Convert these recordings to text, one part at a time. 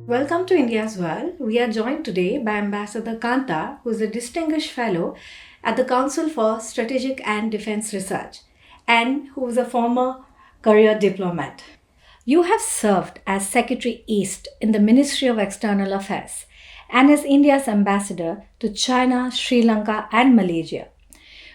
Welcome to India's World. We are joined today by Ambassador Kantha, who is a distinguished fellow at the Council for Strategic and Defense Research and who is a former career diplomat. You have served as Secretary East in the Ministry of External Affairs and as India's ambassador to China, Sri Lanka, and Malaysia.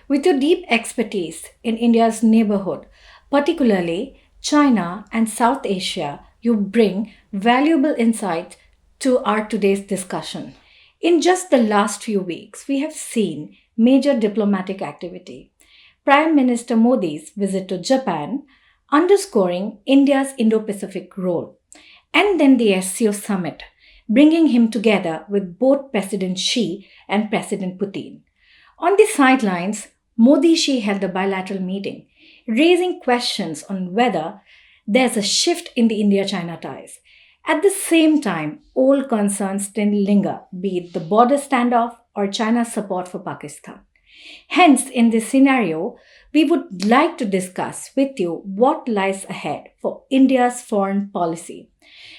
With your deep expertise in India's neighborhood, particularly China and South Asia, you bring valuable insight to our today's discussion. In just the last few weeks, we have seen major diplomatic activity. Prime Minister Modi's visit to Japan, underscoring India's Indo Pacific role, and then the SCO Summit, bringing him together with both President Xi and President Putin. On the sidelines, Modi Xi held a bilateral meeting, raising questions on whether there's a shift in the India China ties. At the same time, old concerns still linger, be it the border standoff or China's support for Pakistan. Hence, in this scenario, we would like to discuss with you what lies ahead for India's foreign policy.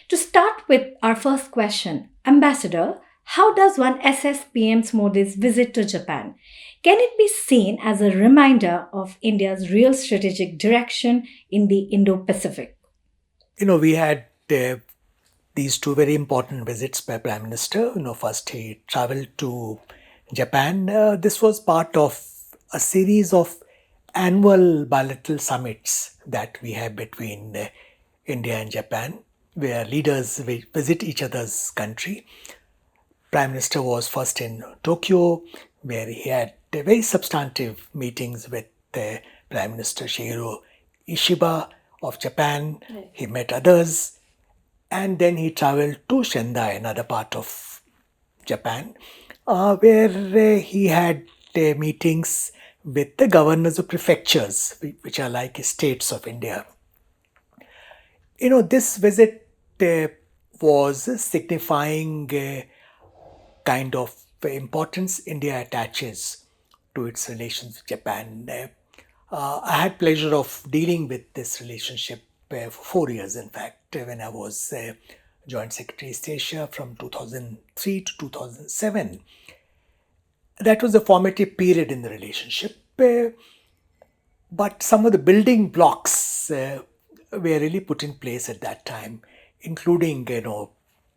To start with our first question, Ambassador, how does one assess PM Modi's visit to Japan? Can it be seen as a reminder of India's real strategic direction in the Indo Pacific? We had these two very important visits by Prime Minister. First he traveled to Japan. This was part of a series of annual bilateral summits that we have between India and Japan, where leaders visit each other's country. Prime Minister was first in Tokyo, where he had very substantive meetings with Prime Minister Shigeru Ishiba of Japan. Right. He met others, and then he traveled to Sendai, another part of Japan, where he had meetings with the governors of prefectures, which are like states of India. This visit was signifying kind of importance India attaches to its relations with Japan. I had pleasure of dealing with this relationship for 4 years, in fact, when I was Joint Secretary East Asia from 2003 to 2007. That was a formative period in the relationship, but some of the building blocks were really put in place at that time, including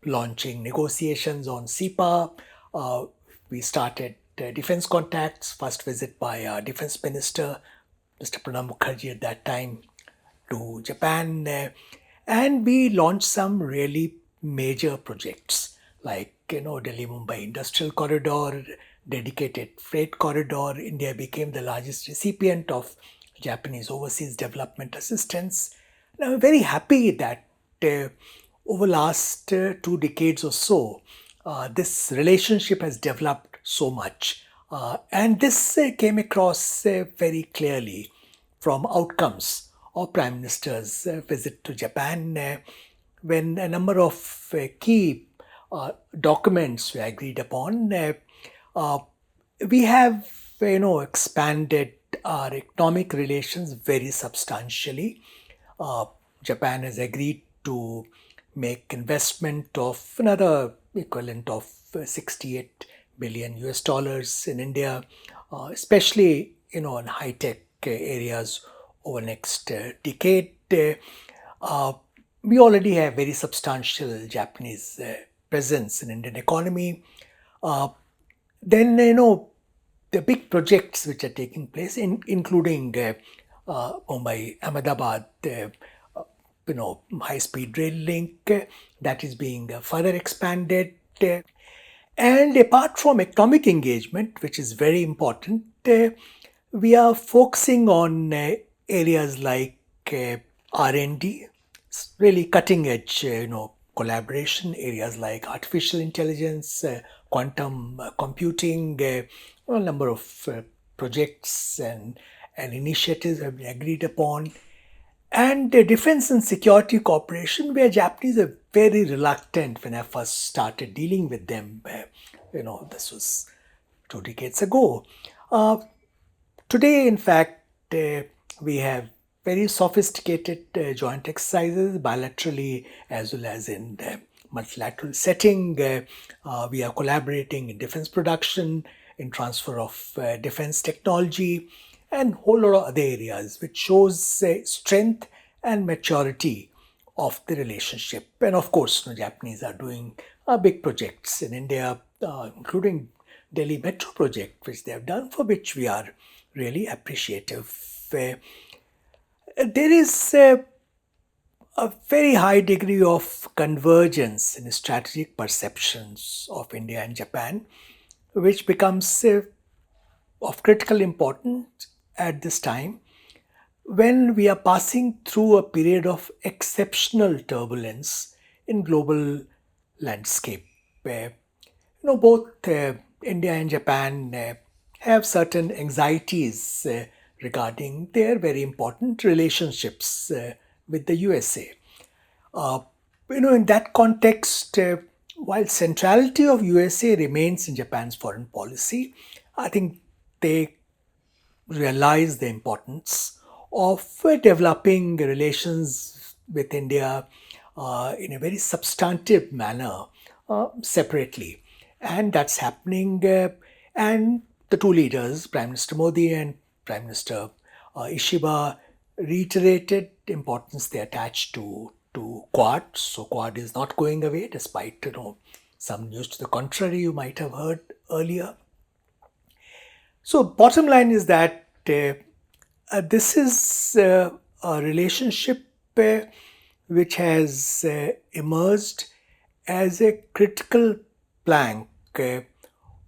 launching negotiations on CEPA. We started defense contacts, first visit by our defense minister, Mr. Pranab Mukherjee at that time, to Japan. And we launched some really major projects like, Delhi-Mumbai Industrial Corridor, dedicated freight corridor. India became the largest recipient of Japanese overseas development assistance. And I'm very happy that over last 2 decades or so, this relationship has developed so much. And this came across very clearly from outcomes of Prime Minister's visit to Japan, when a number of key documents were agreed upon. We have, expanded our economic relations very substantially. Japan has agreed to make investment of another equivalent of 68 billion US dollars in India, especially in high-tech areas over the next decade. We already have very substantial Japanese presence in Indian economy. Then the big projects which are taking place, including Mumbai Ahmedabad, high-speed rail link that is being further expanded. And apart from economic engagement, which is very important, we are focusing on areas like R&D, really cutting-edge, collaboration, areas like artificial intelligence, quantum computing. A number of projects and initiatives have been agreed upon. And defense and security cooperation, where Japanese are very reluctant when I first started dealing with them. This was 2 decades ago. Today, in fact, we have very sophisticated joint exercises, bilaterally as well as in multilateral setting. We are collaborating in defense production, in transfer of defense technology, and a whole lot of other areas, which shows strength and maturity of the relationship. And of course, Japanese are doing big projects in India, including Delhi Metro project, which they have done, for which we are really appreciative. There is a very high degree of convergence in strategic perceptions of India and Japan, which becomes of critical importance at this time when we are passing through a period of exceptional turbulence in global landscape, where both India and Japan have certain anxieties regarding their very important relationships with the USA. Uh, in that context, while centrality of USA remains in Japan's foreign policy, I think they realize the importance of developing relations with India in a very substantive manner separately. And that's happening. And the two leaders, Prime Minister Modi and Prime Minister Ishiba, reiterated the importance they attach to Quad. So Quad is not going away, despite some news to the contrary you might have heard earlier. So bottom line is that this is a relationship which has emerged as a critical plank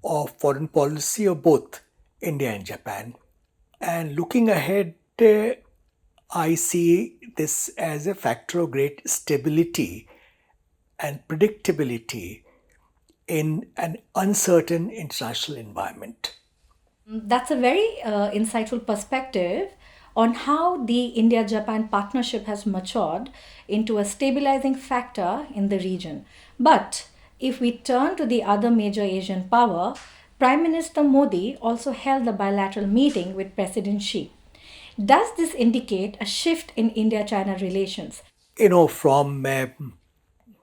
of foreign policy of both India and Japan. And looking ahead, I see this as a factor of great stability and predictability in an uncertain international environment. That's a very insightful perspective on how the India Japan partnership has matured into a stabilizing factor in the region. But if we turn to the other major Asian power, Prime Minister Modi also held a bilateral meeting with President Xi. Does this indicate a shift in India China relations? From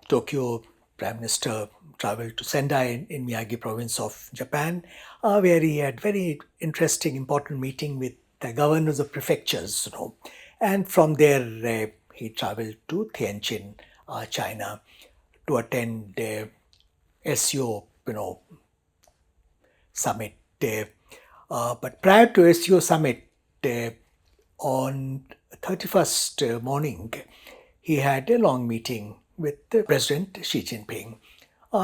Tokyo, Prime Minister traveled to Sendai in Miyagi province of Japan, where he had very interesting, important meeting with the governors of prefectures. And from there, he traveled to Tianjin, China, to attend SCO, Summit. But prior to SCO Summit, on 31st morning, he had a long meeting with President Xi Jinping.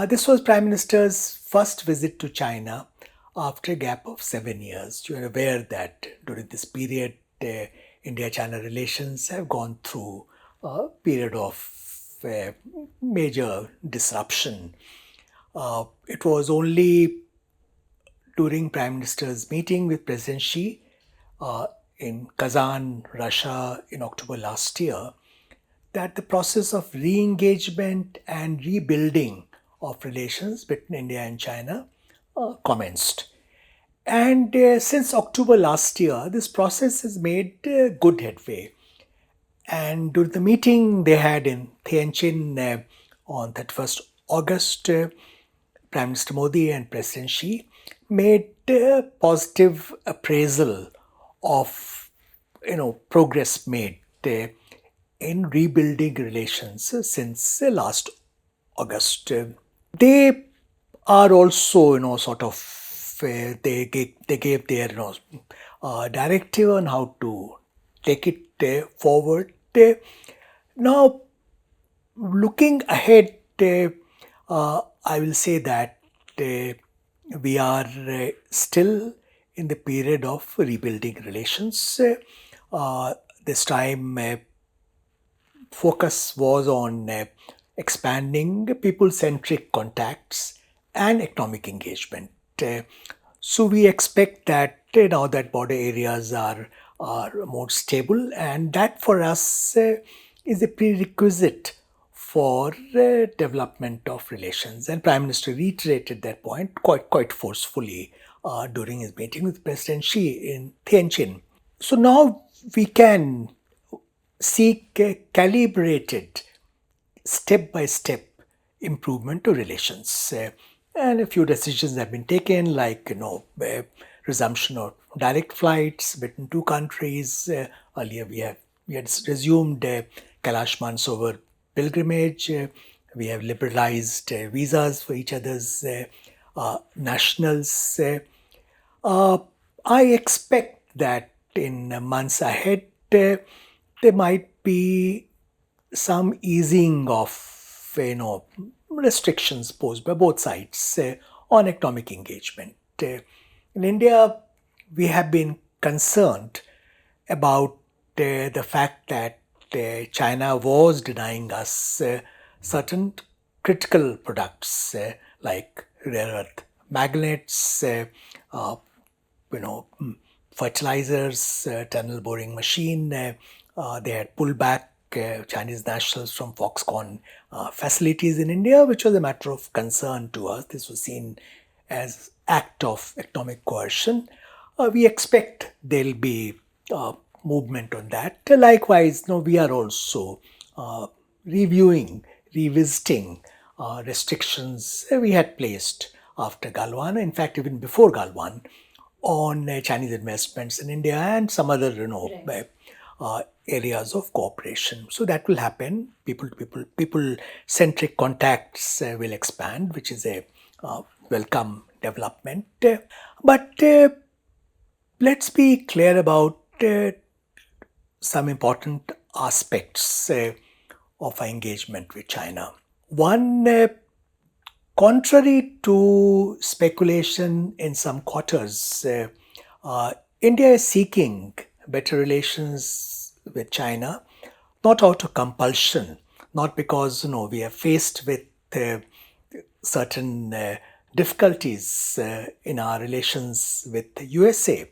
This was Prime Minister's first visit to China after a gap of 7 years. You are aware that during this period, India-China relations have gone through a period of major disruption. It was only during Prime Minister's meeting with President Xi in Kazan, Russia, in October last year, that the process of re-engagement and rebuilding of relations between India and China commenced. And since October last year, this process has made good headway. And during the meeting they had in Tianjin on 31st August, Prime Minister Modi and President Xi made a positive appraisal of progress made in rebuilding relations since last August. They are also sort of they gave their directive on how to take it forward. Now, looking ahead, I will say that we are still in the period of rebuilding relations. This time, focus was on expanding people-centric contacts and economic engagement. So we expect that now that border areas are more stable, and that for us is a prerequisite for development of relations. And Prime Minister reiterated that point quite forcefully during his meeting with President Xi in Tianjin. So now we can seek a calibrated, step by step improvement to relations. And a few decisions have been taken, like resumption of direct flights between two countries. Earlier, we had resumed Kailash Mansarovar pilgrimage. We have liberalized visas for each other's nationals. Uh, I expect that in months ahead, there might be some easing of restrictions posed by both sides on economic engagement. In India, we have been concerned about the fact that China was denying us certain critical products like rare earth magnets, uh, fertilizers, tunnel boring machine. They had pulled back Chinese nationals from Foxconn facilities in India, which was a matter of concern to us. This was seen as act of economic coercion. We expect there'll be movement on that. Likewise, we are also revisiting restrictions we had placed after Galwan, in fact, even before Galwan, on Chinese investments in India and some other, areas of cooperation. So that will happen. People-centric contacts will expand, which is a welcome development. But let's be clear about some important aspects of our engagement with China. One, contrary to speculation in some quarters, India is seeking better relations with China, not out of compulsion, not because we are faced with certain difficulties in our relations with the USA.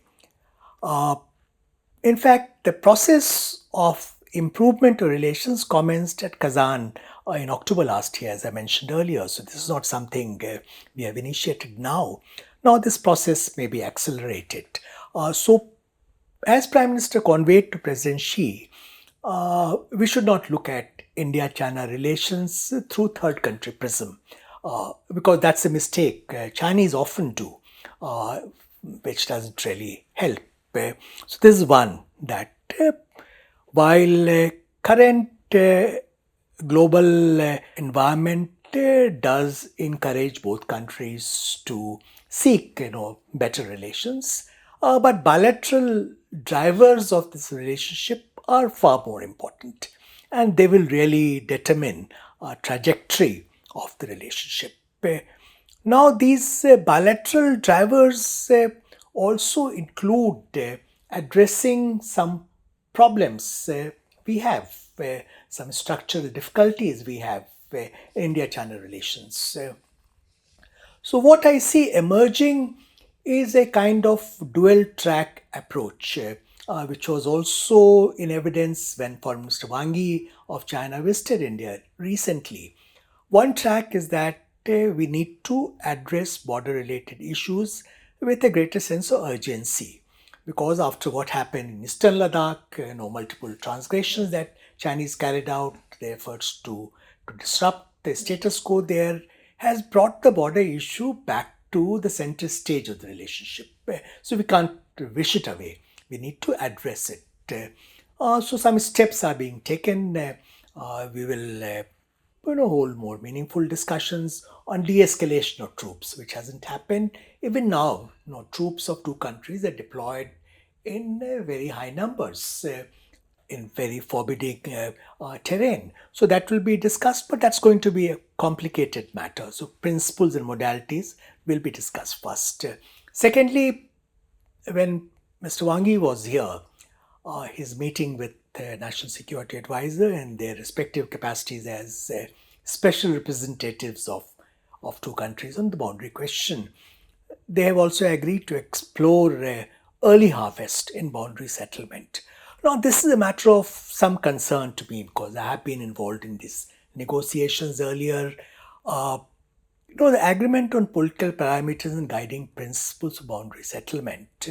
In fact, the process of improvement of relations commenced at Kazan in October last year, as I mentioned earlier. So this is not something we have initiated now. Now this process may be accelerated. So as Prime Minister conveyed to President Xi, we should not look at India-China relations through third country prism, because that's a mistake Chinese often do, which doesn't really help. So this is one that while current global environment does encourage both countries to seek better relations, but bilateral drivers of this relationship are far more important, and they will really determine a trajectory of the relationship. Now, these bilateral drivers also include addressing some problems we have, some structural difficulties we have in India-China relations. So what I see emerging is a kind of dual track approach, which was also in evidence when Foreign Minister Wang Yi of China visited India recently. One track is that we need to address border related issues with a greater sense of urgency, because after what happened in Eastern Ladakh, multiple transgressions that Chinese carried out, the efforts to disrupt the status quo there has brought the border issue back to the center stage of the relationship. So we can't wish it away. We need to address it. So some steps are being taken. We will hold more meaningful discussions on de-escalation of troops, which hasn't happened. Even now, troops of two countries are deployed in very high numbers in very forbidding terrain. So that will be discussed, but that's going to be a complicated matter. So principles and modalities will be discussed first. Secondly, when Mr. Wang Yi was here, his meeting with the National Security Advisor in their respective capacities as special representatives of two countries on the boundary question, they have also agreed to explore early harvest in boundary settlement. Now, this is a matter of some concern to me because I have been involved in these negotiations earlier. The agreement on political parameters and guiding principles of boundary settlement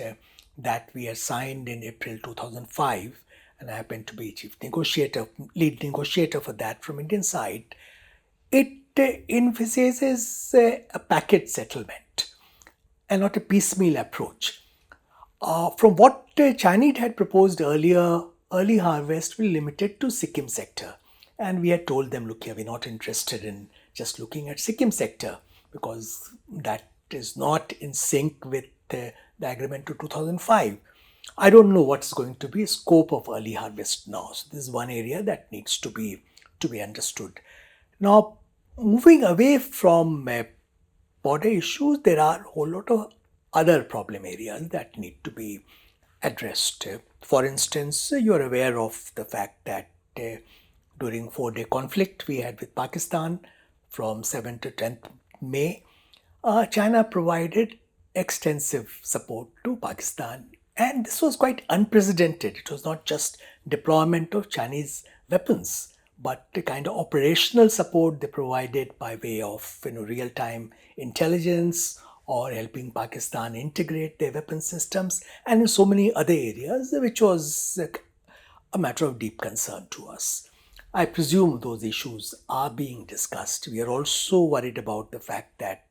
that we had signed in April 2005, and I happen to be lead negotiator for that from Indian side, it envisages a package settlement and not a piecemeal approach. From what Chinese had proposed earlier, early harvest will limit it to Sikkim sector. And we had told them, look here, we're not interested in just looking at Sikkim sector because that is not in sync with the agreement to 2005. I don't know what's going to be scope of early harvest now. So this is one area that needs to be understood. Now, moving away from border issues, there are a whole lot of other problem areas that need to be addressed. For instance, you're aware of the fact that during 4-day conflict we had with Pakistan from 7th to 10th May, China provided extensive support to Pakistan. And this was quite unprecedented. It was not just deployment of Chinese weapons, but the kind of operational support they provided by way of real-time intelligence or helping Pakistan integrate their weapon systems and in so many other areas, which was a matter of deep concern to us. I presume those issues are being discussed. We are also worried about the fact that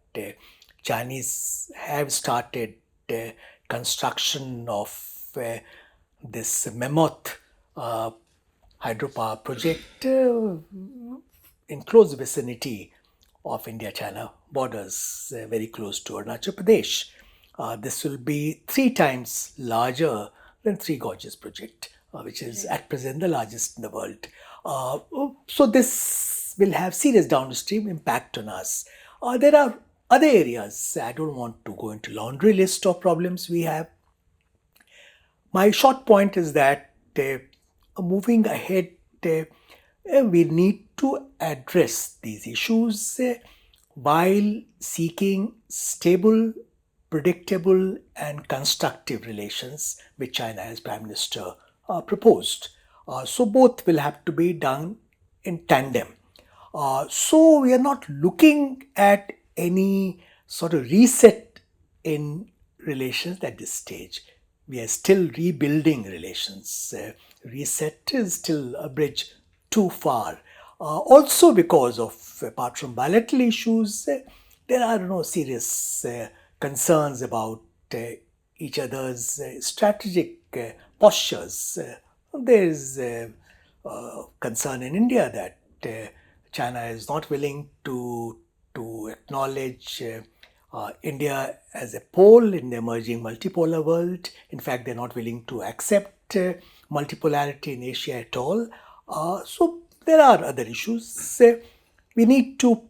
Chinese have started construction of this Mammoth hydropower project in close vicinity of India-China borders, very close to Arunachal Pradesh. This will be 3 times larger than Three Gorges project, which is at present the largest in the world. So this will have serious downstream impact on us. There are other areas. I don't want to go into laundry list of problems we have. My short point is that moving ahead, we need to address these issues while seeking stable, predictable and constructive relations with China as Prime Minister proposed. So both will have to be done in tandem. So we are not looking at any sort of reset in relations at this stage. We are still rebuilding relations. Reset is still a bridge too far. Also because of, apart from bilateral issues, there are no serious concerns about each other's strategic postures. There is concern in India that China is not willing to acknowledge India as a pole in the emerging multipolar world. In fact, they're not willing to accept multipolarity in Asia at all. So there are other issues. We need to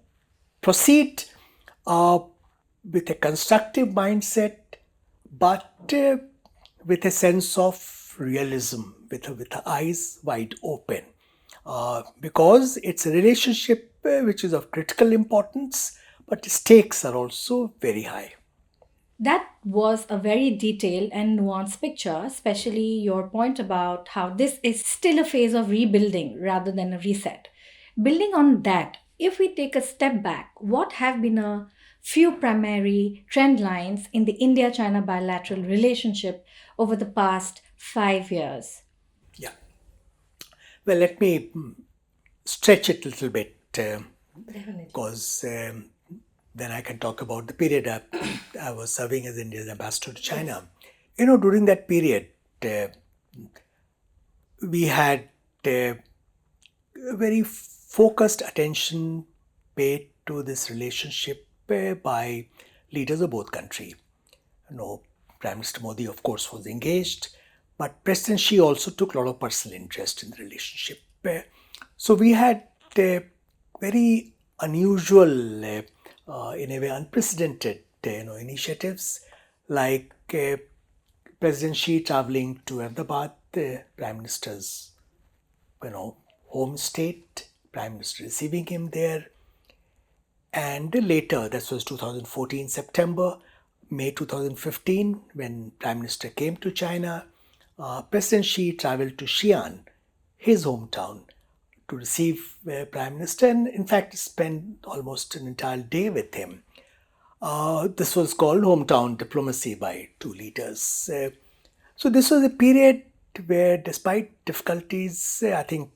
proceed with a constructive mindset, but with a sense of realism, with the eyes wide open. Because it's a relationship which is of critical importance, but the stakes are also very high. That was a very detailed and nuanced picture, especially your point about how this is still a phase of rebuilding rather than a reset. Building on that, if we take a step back, what have been a few primary trend lines in the India China bilateral relationship over the past 5 years? Yeah. Well, let me stretch it a little bit because then I can talk about the period I was serving as India's ambassador to China. During that period, we had very focused attention paid to this relationship by leaders of both countries. Prime Minister Modi, of course, was engaged, but President Xi also took a lot of personal interest in the relationship. So we had very unusual, in a way unprecedented, initiatives like President Xi traveling to Ahmedabad, Prime Minister's, home state, Prime Minister receiving him there. And later, this was 2014 September, May 2015, when Prime Minister came to China, President Xi traveled to Xi'an, his hometown, to receive Prime Minister and in fact spend almost an entire day with him. This was called hometown diplomacy by two leaders. So this was a period where despite difficulties, I think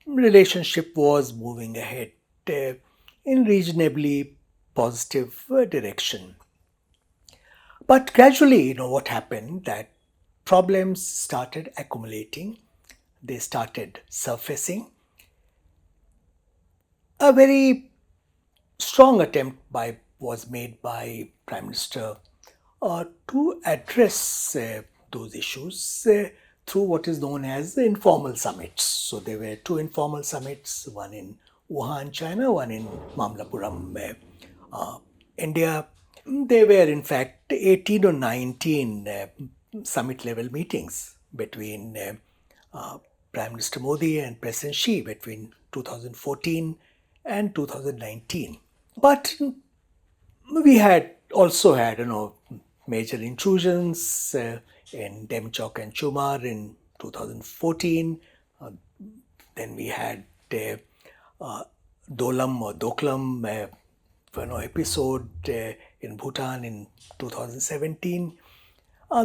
relationship was moving ahead uh, in reasonably positive direction. But gradually, what happened that problems started accumulating, they started surfacing. A very strong attempt was made by Prime Minister to address those issues through what is known as the informal summits. So there were two informal summits, one in Wuhan, China, one in Mamallapuram, India. There were, in fact, 18 or 19 summit level meetings between Prime Minister Modi and President Xi between 2014 and 2019. But we had also had, major intrusions in Demchok and Chumar in 2014. Then we had Dolam or Doklam episode in Bhutan in 2017.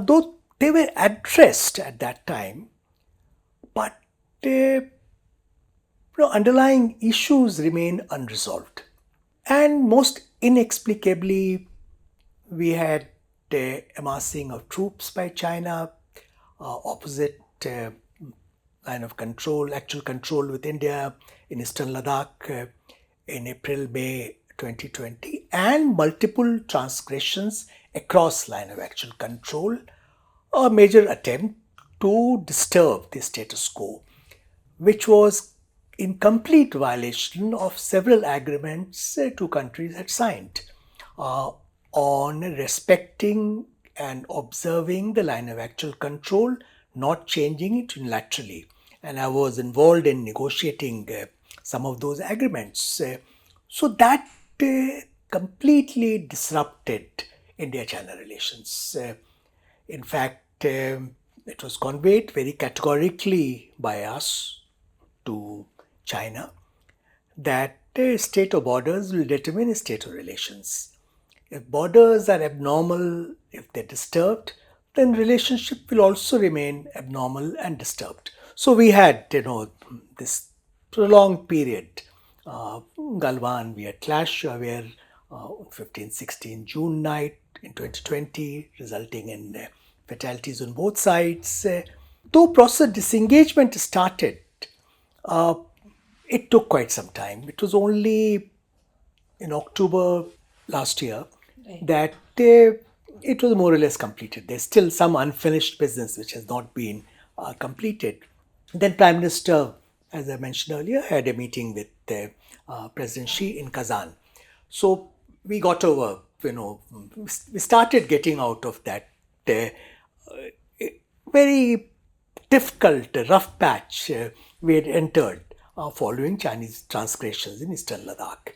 Though they were addressed at that time, but underlying issues remain unresolved. And most inexplicably, we had the amassing of troops by China, opposite line of control, actual control with India in eastern Ladakh in April, May 2020, and multiple transgressions across line of actual control, a major attempt to disturb the status quo, which was in complete violation of several agreements two countries had signed on respecting and observing the line of actual control, not changing it unilaterally. And I was involved in negotiating some of those agreements. So that completely disrupted India-China relations. In fact, it was conveyed very categorically by us to China that state of borders will determine state of relations. If borders are abnormal, if they're disturbed, then relationship will also remain abnormal and disturbed. So we had, this prolonged period. Galwan, we had clash where 15-16 June night in 2020, resulting in fatalities on both sides. Though process disengagement started, it took quite some time. It was only in October last year that it was more or less completed. There's still some unfinished business which has not been completed. Then Prime Minister, as I mentioned earlier, had a meeting with President Xi in Kazan. So we got over, we started getting out of that very difficult, rough patch we had entered following Chinese transgressions in eastern Ladakh.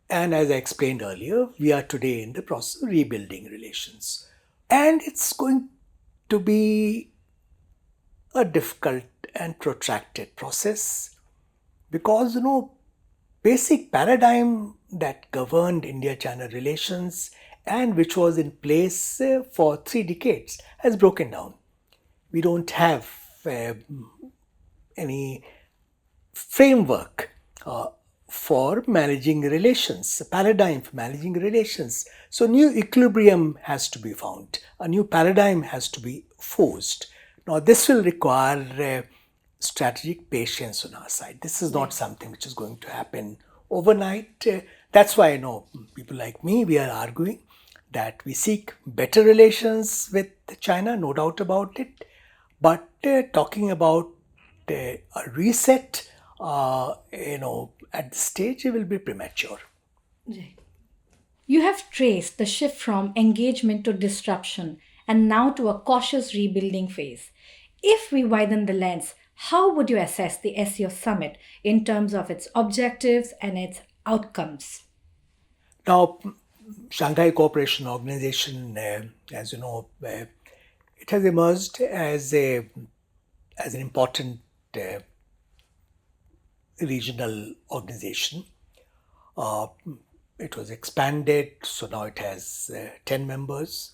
And as I explained earlier, we are today in the process of rebuilding relations. And it's going to be a difficult and protracted process because, basic paradigm that governed India-China relations and which was in place for 3 decades has broken down. We don't have any framework for managing relations, a paradigm for managing relations. So new equilibrium has to be found. A new paradigm has to be forced. Now this will require strategic patience on our side. This is not something which is going to happen overnight. That's why I know people like me, we are arguing that we seek better relations with China, no doubt about it. But talking about a reset, at this stage, it will be premature. You have traced the shift from engagement to disruption and now to a cautious rebuilding phase. If we widen the lens, how would you assess the SCO Summit in terms of its objectives and its outcomes? Now, Shanghai Cooperation Organization, as you know, it has emerged as an important regional organization. It was expanded, so now it has 10 members.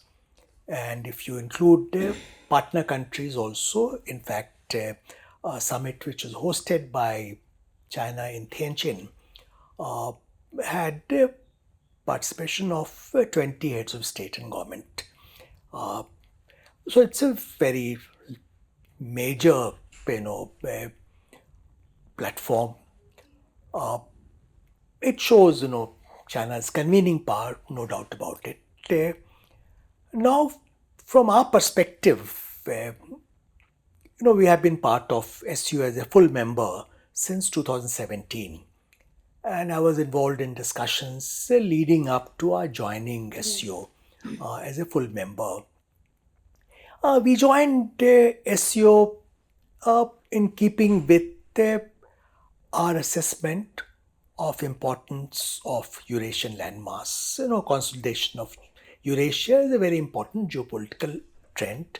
And if you include partner countries also, in fact, a summit which was hosted by China in Tianjin had participation of 20 heads of state and government. So it's a very major, platform. It shows, China's convening power, no doubt about it. Now, from our perspective, we have been part of SCO as a full member since 2017. And I was involved in discussions leading up to our joining SCO as a full member. We joined SCO in keeping with our assessment of importance of Eurasian landmass. Consolidation of Eurasia is a very important geopolitical trend.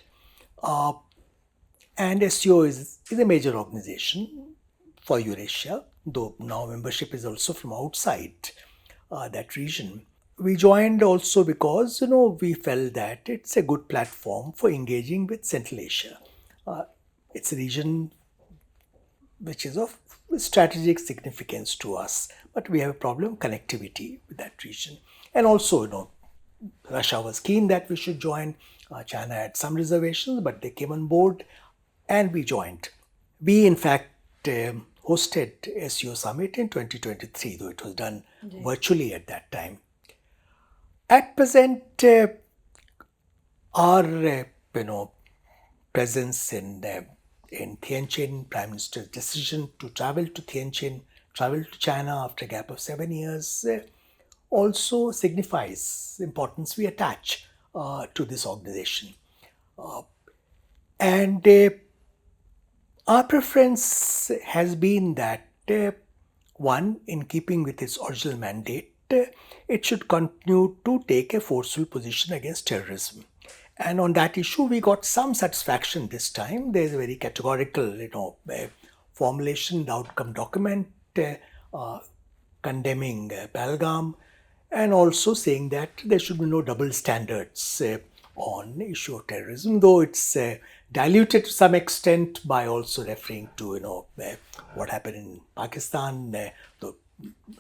And SCO is a major organization for Eurasia, though now membership is also from outside that region. We joined also because we felt that it's a good platform for engaging with Central Asia. It's a region which is of strategic significance to us, but we have a problem connectivity with that region. And also, Russia was keen that we should join. China had some reservations, but they came on board and we joined. We, in fact, hosted SCO Summit in 2023, though it was done virtually at that time. At present, our presence in Tianjin, Prime Minister's decision to travel to Tianjin, travel to China after a gap of 7 years, also signifies the importance we attach to this organization. And our preference has been that, one, in keeping with its original mandate, it should continue to take a forceful position against terrorism. And on that issue, we got some satisfaction this time. There is a very categorical, formulation, the outcome document condemning Pahalgam, and also saying that there should be no double standards on the issue of terrorism, though it's diluted to some extent by also referring to what happened in Pakistan. The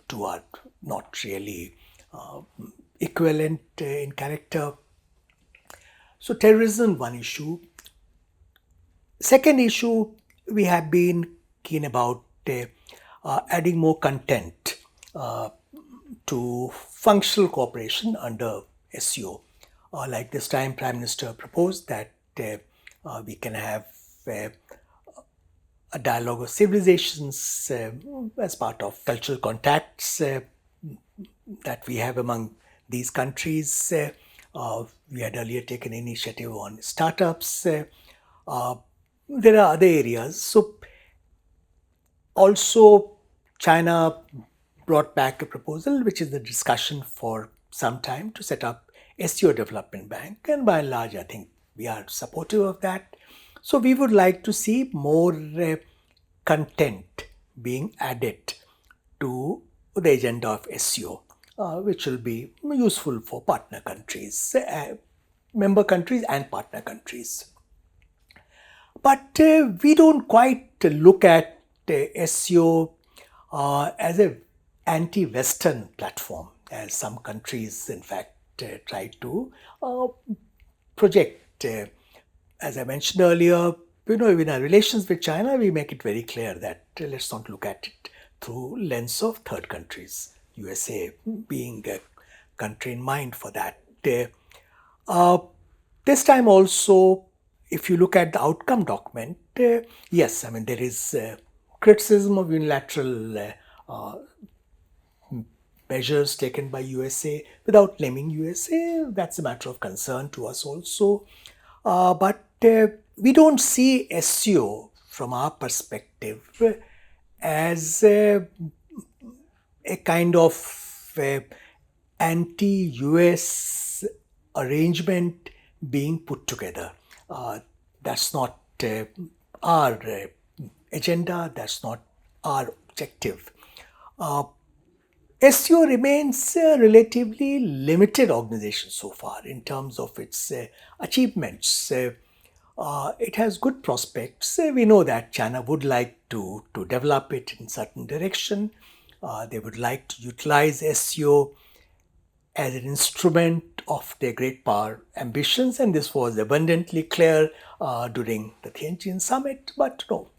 two are not really equivalent in character. So terrorism, one issue. Second issue, we have been keen about adding more content to functional cooperation under SCO. Like this time, Prime Minister proposed that we can have a dialogue of civilizations as part of cultural contacts that we have among these countries. We had earlier taken initiative on startups. There are other areas. So also China brought back a proposal, which is the discussion for some time, to set up SCO Development Bank. And by and large, I think we are supportive of that. So we would like to see more content being added to the agenda of SCO, which will be useful for partner countries, member countries and partner countries. But we don't quite look at SCO as an anti-Western platform, as some countries, in fact, try to project. As I mentioned earlier, in our relations with China, we make it very clear that let's not look at it through lens of third countries, USA being a country in mind for that. This time also, if you look at the outcome document, yes, there is criticism of unilateral measures taken by USA without naming USA. That's a matter of concern to us also. But we don't see SCO from our perspective as a kind of anti-US arrangement being put together. That's not our agenda, that's not our objective. SCO remains a relatively limited organization so far in terms of its achievements. It has good prospects. We know that China would like to develop it in certain direction. They would like to utilize SCO as an instrument of their great power ambitions, and this was abundantly clear during the Tianjin summit. But no,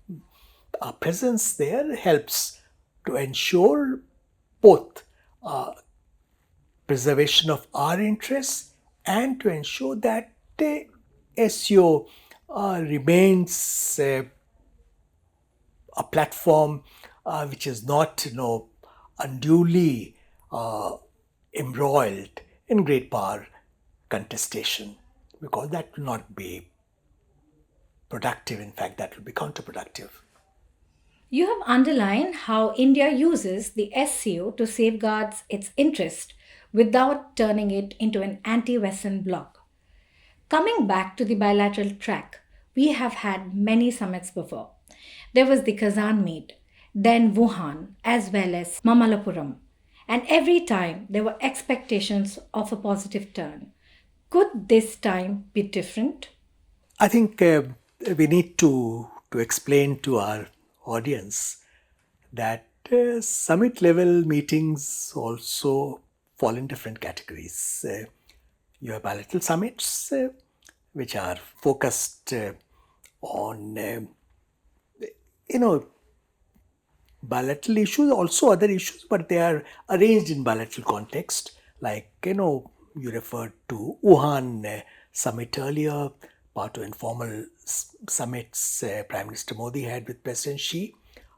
our presence there helps to ensure both preservation of our interests and to ensure that the SEO remains a platform which is not, unduly embroiled in great power contestation, because that will not be productive. In fact, that will be counterproductive. You have underlined how India uses the SCO to safeguard its interest without turning it into an anti Western bloc. Coming back to the bilateral track, we have had many summits before. There was the Kazan meet, then Wuhan, as well as Mamallapuram. And every time there were expectations of a positive turn. Could this time be different? I think we need to explain to our audience that summit level meetings also fall in different categories. You have bilateral summits, which are focused on, bilateral issues, also other issues, but they are arranged in bilateral context. Like, you referred to Wuhan summit earlier, part of informal summits Prime Minister Modi had with President Xi.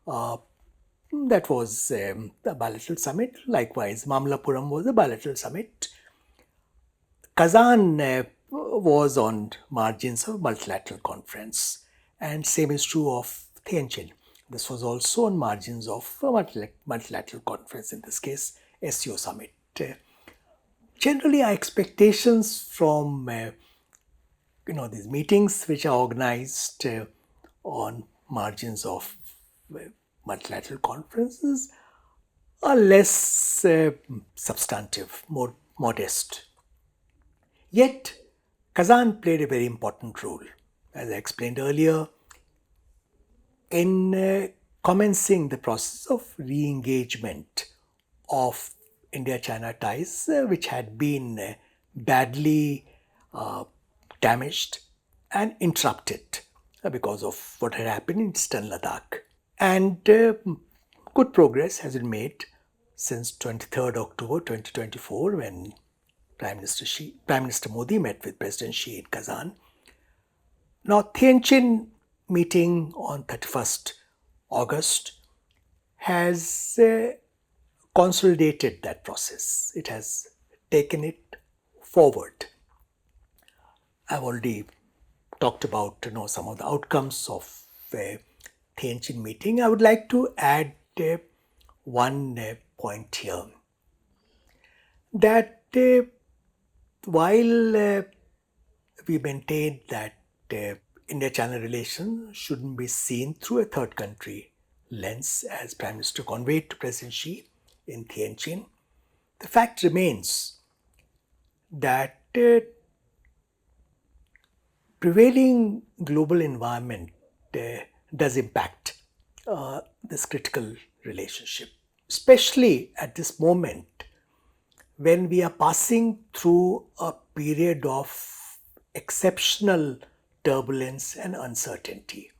That was a bilateral summit. Likewise, Mamallapuram was a bilateral summit. Kazan was on margins of multilateral conference, and same is true of Tianjin. This was also on margins of a multilateral conference, in this case, SCO Summit. Generally, our expectations from these meetings, which are organized on margins of multilateral conferences, are less substantive, more modest. Yet, Kazan played a very important role, as I explained earlier, in commencing the process of re-engagement of India-China ties, which had been badly damaged and interrupted because of what had happened in eastern Ladakh. And good progress has been made since 23rd October 2024, when Prime Minister Modi met with President Xi in Kazan. Now, Tianjin meeting on 31st August has consolidated that process. It has taken it forward. I've already talked about some of the outcomes of Tianjin meeting. I would like to add one point here, that while we maintain that India-China relations shouldn't be seen through a third country lens, as Prime Minister conveyed to President Xi in Tianjin, the fact remains that prevailing global environment does impact this critical relationship, especially at this moment when we are passing through a period of exceptional turbulence and uncertainty.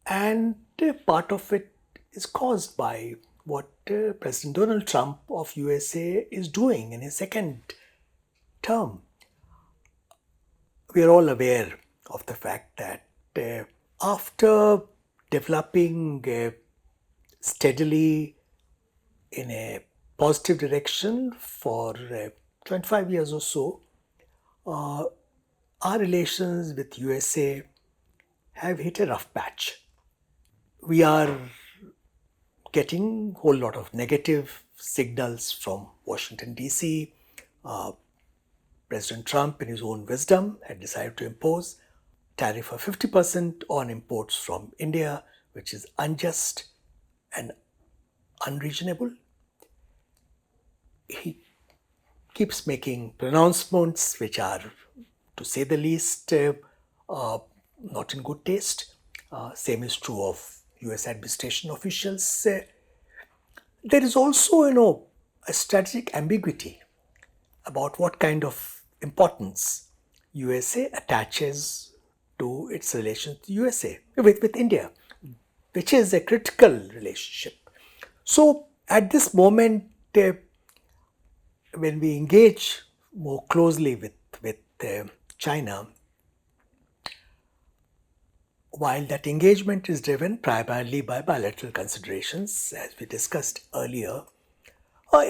And part of it is caused by what President Donald Trump of USA is doing in his second term. We are all aware of the fact that after developing steadily in a positive direction for 25 years or so, our relations with USA have hit a rough patch. We are getting a whole lot of negative signals from Washington, D.C. President Trump, in his own wisdom, had decided to impose tariff of 50% on imports from India, which is unjust and unreasonable. He keeps making pronouncements which are, to say the least, not in good taste. Same is true of US administration officials. There is also, a strategic ambiguity about what kind of importance USA attaches to its relations with USA, with India, which is a critical relationship. So at this moment, when we engage more closely with China, while that engagement is driven primarily by bilateral considerations, as we discussed earlier,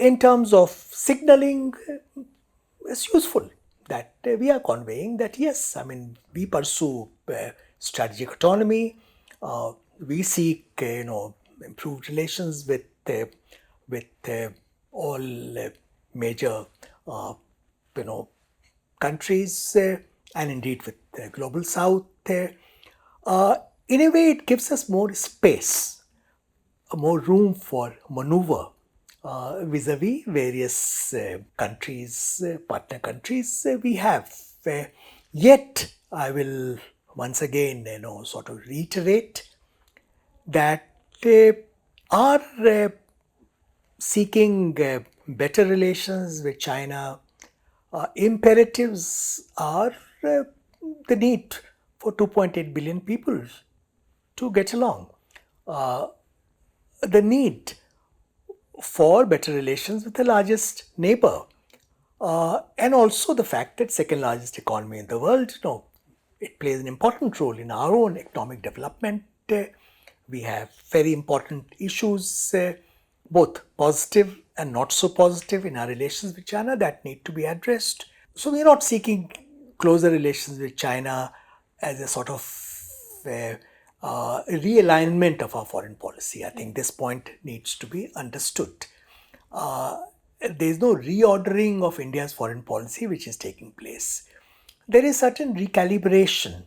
in terms of signaling, is useful that we are conveying that yes, I mean, we pursue strategic autonomy, we seek improved relations with all major uh, you know countries, and indeed with the global south. In a way, it gives us more space, more room for maneuver vis-a-vis various countries, partner countries we have. Yet, I will once again, sort of reiterate that our seeking better relations with China imperatives are the need for 2.8 billion people to get along, the need for better relations with the largest neighbor, and also the fact that second largest economy in the world, it plays an important role in our own economic development. We have very important issues, both positive and not so positive, in our relations with China that need to be addressed. So we are not seeking closer relations with China as a sort of realignment of our foreign policy. I think this point needs to be understood. There is no reordering of India's foreign policy which is taking place. There is certain recalibration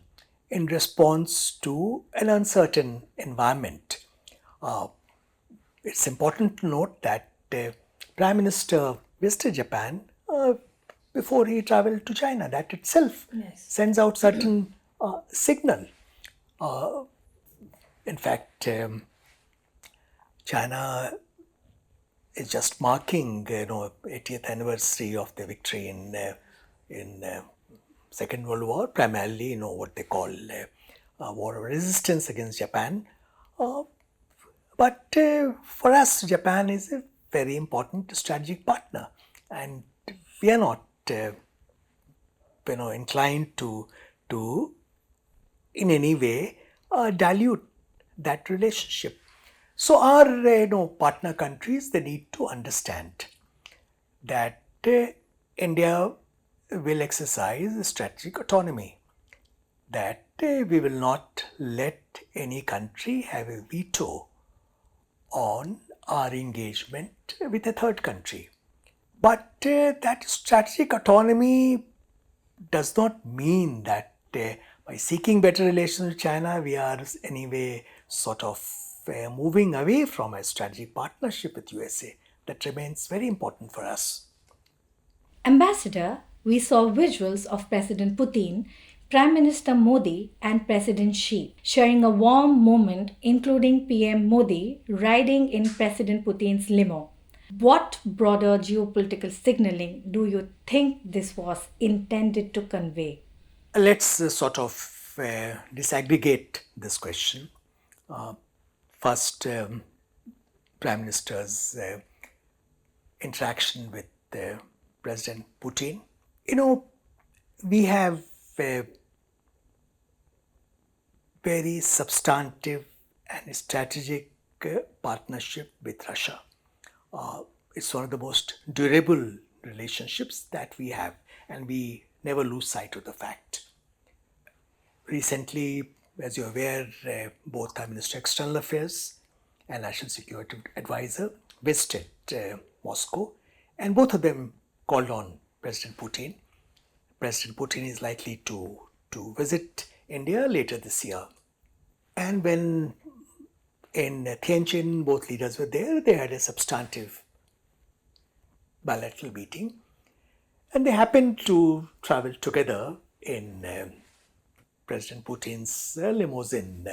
in response to an uncertain environment. It's important to note that Prime Minister visited Japan before he traveled to China. That itself sends out certain signal. In fact, China is just marking 80th anniversary of the victory in Second World War, primarily what they call war of resistance against Japan. But for us, Japan is a very important strategic partner, and we are not inclined to in any way dilute that relationship. So our partner countries, they need to understand that India will exercise strategic autonomy, that we will not let any country have a veto on our engagement with a third country. But that strategic autonomy does not mean that by seeking better relations with China, we are anyway sort of moving away from a strategic partnership with USA. That remains very important for us. Ambassador, we saw visuals of President Putin, Prime Minister Modi, and President Xi sharing a warm moment, including PM Modi riding in President Putin's limo. What broader geopolitical signaling do you think this was intended to convey? Let's sort of disaggregate this question. First, Prime Minister's interaction with President Putin. We have a very substantive and strategic partnership with Russia. It's one of the most durable relationships that we have, and we never lose sight of the fact. Recently, as you're aware, both our Minister of External Affairs and National Security Advisor visited Moscow, and both of them called on President Putin. President Putin is likely to visit India later this year. And when in Tianjin both leaders were there, they had a substantive bilateral meeting, and they happened to travel together in President Putin's limousine,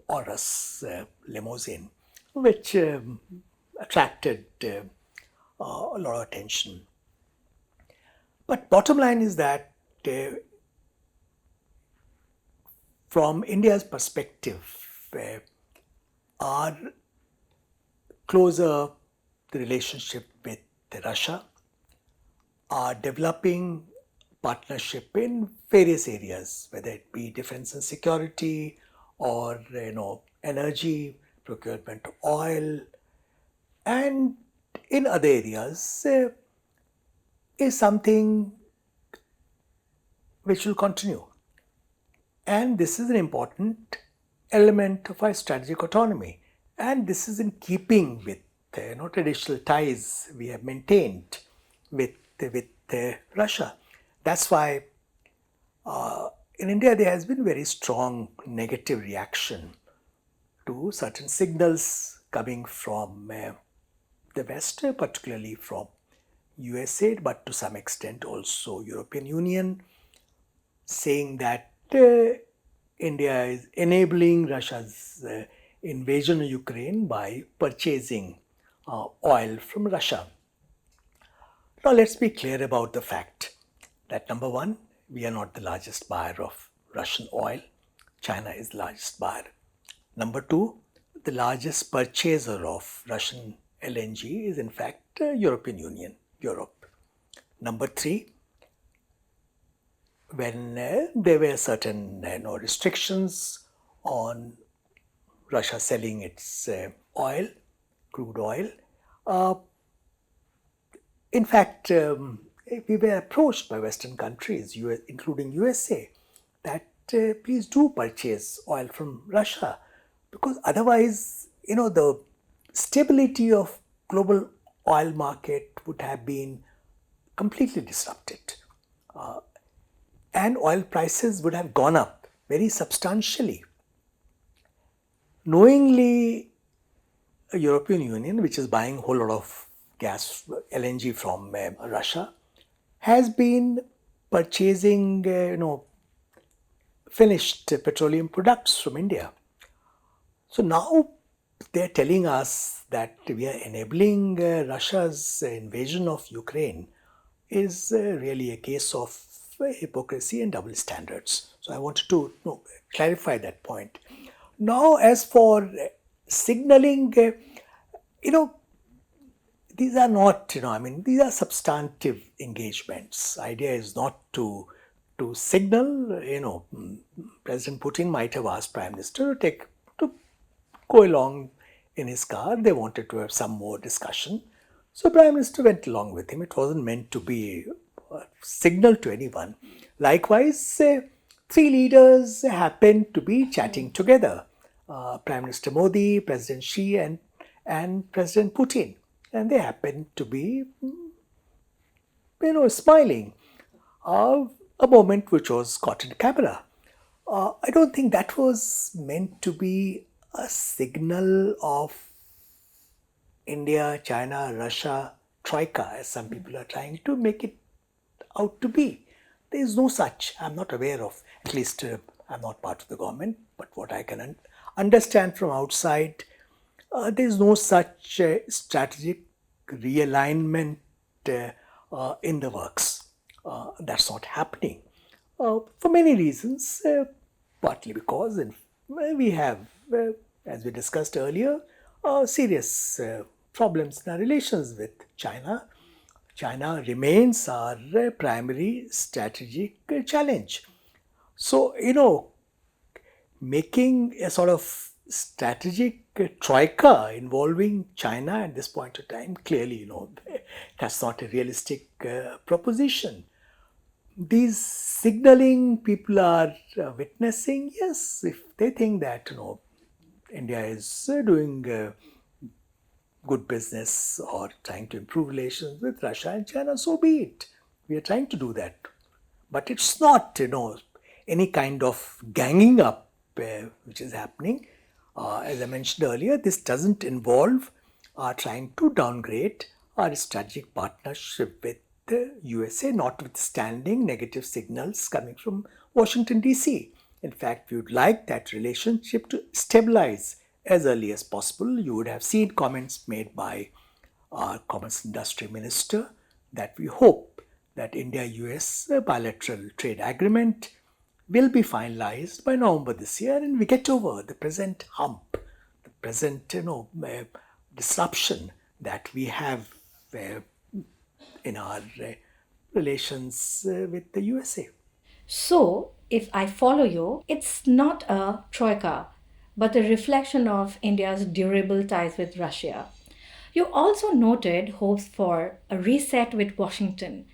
Aurus limousine, which attracted a lot of attention. But bottom line is that from India's perspective, our closer the relationship with Russia, are developing partnership in various areas, whether it be defense and security or energy, procurement of oil, and in other areas, is something which will continue. And this is an important element of our strategic autonomy. And this is in keeping with traditional ties we have maintained with Russia. That's why in India there has been very strong negative reaction to certain signals coming from the West, particularly from USA, but to some extent also European Union, saying that India is enabling Russia's invasion of Ukraine by purchasing oil from Russia. Now let's be clear about the fact that number one, we are not the largest buyer of Russian oil. China is the largest buyer. Number two, the largest purchaser of Russian LNG is in fact European Union, Europe. Number three, when there were certain restrictions on Russia selling its oil, crude oil, in fact, we were approached by Western countries, including USA, that please do purchase oil from Russia, because otherwise, the stability of global oil market would have been completely disrupted. And oil prices would have gone up very substantially. Knowingly, the European Union, which is buying a whole lot of gas, LNG from Russia, has been purchasing, finished petroleum products from India. So now they're telling us that we are enabling Russia's invasion of Ukraine is really a case of hypocrisy and double standards. So I wanted to clarify that point. Now, as for signaling, these are not, these are substantive engagements. Idea is not to signal, President Putin might have asked Prime Minister to go along in his car. They wanted to have some more discussion. So Prime Minister went along with him. It wasn't meant to be a signal to anyone. Likewise, three leaders happened to be chatting together. Prime Minister Modi, President Xi and President Putin. And they happened to be, smiling. A moment which was caught in camera. I don't think that was meant to be a signal of India, China, Russia, Troika, as some people are trying to make it out to be. There is no such, I'm not aware of, at least I'm not part of the government, but what I can understand from outside, there is no such strategic realignment in the works. That's not happening for many reasons, partly because we have, as we discussed earlier, serious problems in our relations with China. China remains our primary strategic challenge. So, making a sort of strategic troika involving China at this point of time, clearly, that's not a realistic proposition. These signaling people are witnessing, yes, if they think that, India is doing good business or trying to improve relations with Russia and China, so be it. We are trying to do that. But it's not, any kind of ganging up which is happening. As I mentioned earlier, this doesn't involve trying to downgrade our strategic partnership with the USA, notwithstanding negative signals coming from Washington, D.C. In fact, we would like that relationship to stabilize as early as possible. You would have seen comments made by our Commerce Industry Minister that we hope that India-US bilateral trade agreement will be finalized by November this year, and we get over the present hump, the present disruption that we have in our relations with the USA. So, if I follow you, it's not a troika, but a reflection of India's durable ties with Russia. You also noted hopes for a reset with Washington.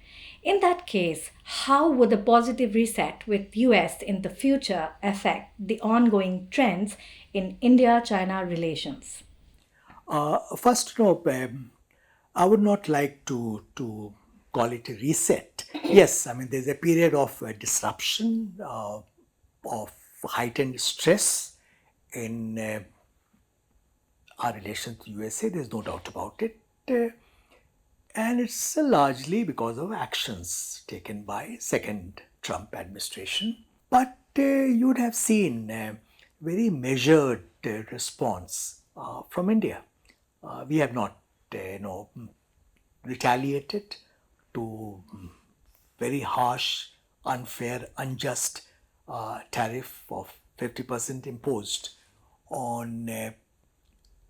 In that case, how would a positive reset with US in the future affect the ongoing trends in India-China relations? First, I would not like to call it a reset. Yes, I mean there's a period of disruption, of heightened stress in our relations to USA. There's no doubt about it, and it's largely because of actions taken by second Trump administration. But you'd have seen a very measured response from India. We have not, retaliated to very harsh, unfair, unjust tariff of 50% imposed on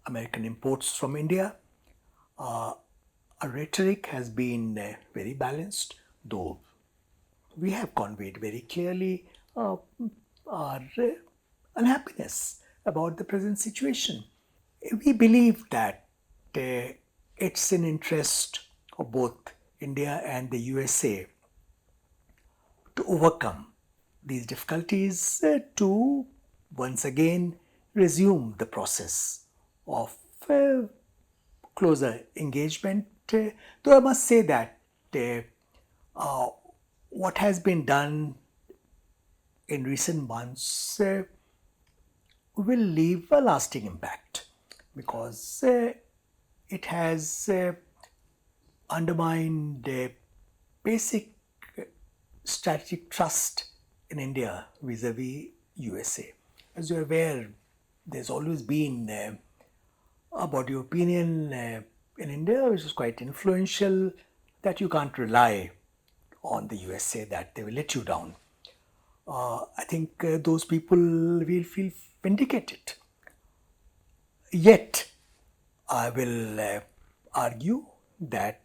American imports from India. Our rhetoric has been very balanced, though we have conveyed very clearly our unhappiness about the present situation. We believe that it's in interest of both India and the USA to overcome these difficulties, to once again resume the process of closer engagement. Though I must say that what has been done in recent months will leave a lasting impact, because it has undermined basic strategic trust in India vis-a-vis USA. As you're aware, there's always been a body of opinion in India which is quite influential, that you can't rely on the USA, that they will let you down. I think those people will feel vindicated. Yet, I will argue that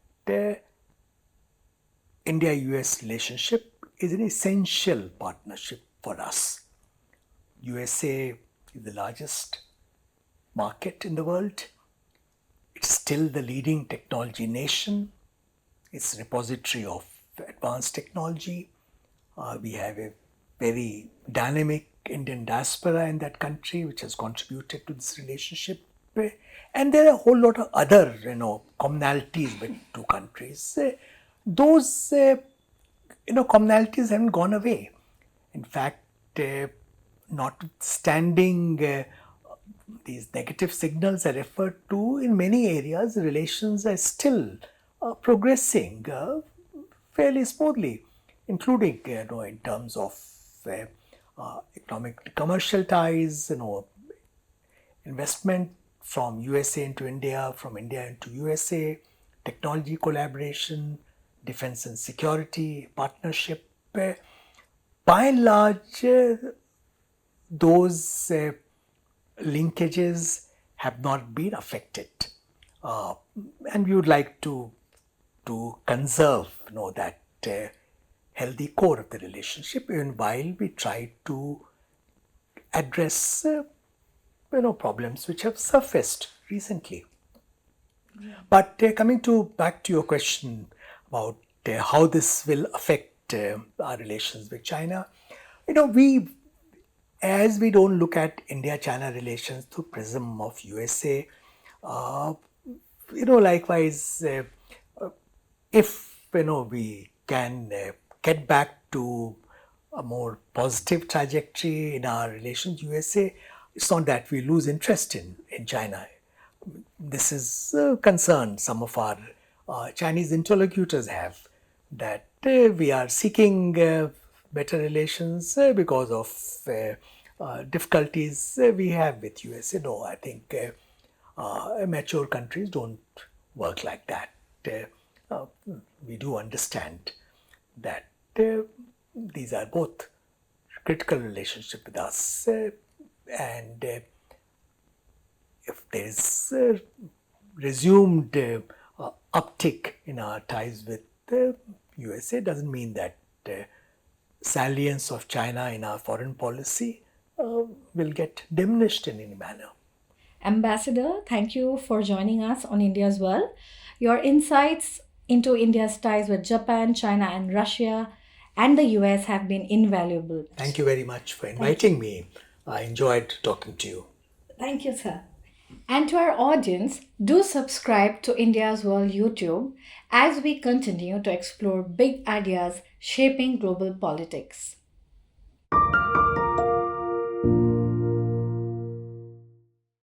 India-US relationship is an essential partnership for us. USA is the largest market in the world. It's still the leading technology nation. It's a repository of advanced technology. We have a very dynamic Indian diaspora in that country, which has contributed to this relationship. And there are a whole lot of other, commonalities between two countries. Those, commonalities haven't gone away. In fact, notwithstanding these negative signals I referred to, in many areas relations are still progressing fairly smoothly, including in terms of economic commercial ties, investment from USA into India, from India into USA, technology collaboration, defense and security partnership. By and large, those linkages have not been affected, and we would like to conserve, that healthy core of the relationship, even while we try to address, problems which have surfaced recently. But coming back to your question about how this will affect our relations with China, as we don't look at India-China relations through prism of USA, likewise, if we can get back to a more positive trajectory in our relations with USA, it's not that we lose interest in China. This is a concern some of our Chinese interlocutors have, that we are seeking better relations because of difficulties we have with USA. No, I think mature countries don't work like that. We do understand that these are both critical relationship with us, and if there is resumed uptick in our ties with the USA, doesn't mean that salience of China in our foreign policy will get diminished in any manner. Ambassador, thank you for joining us on India's World. Your insights into India's ties with Japan, China, and Russia and the US have been invaluable. Thank you very much for Thank inviting me. I enjoyed talking to you. Thank you, sir. And to our audience, do subscribe to India's World YouTube as we continue to explore big ideas shaping global politics.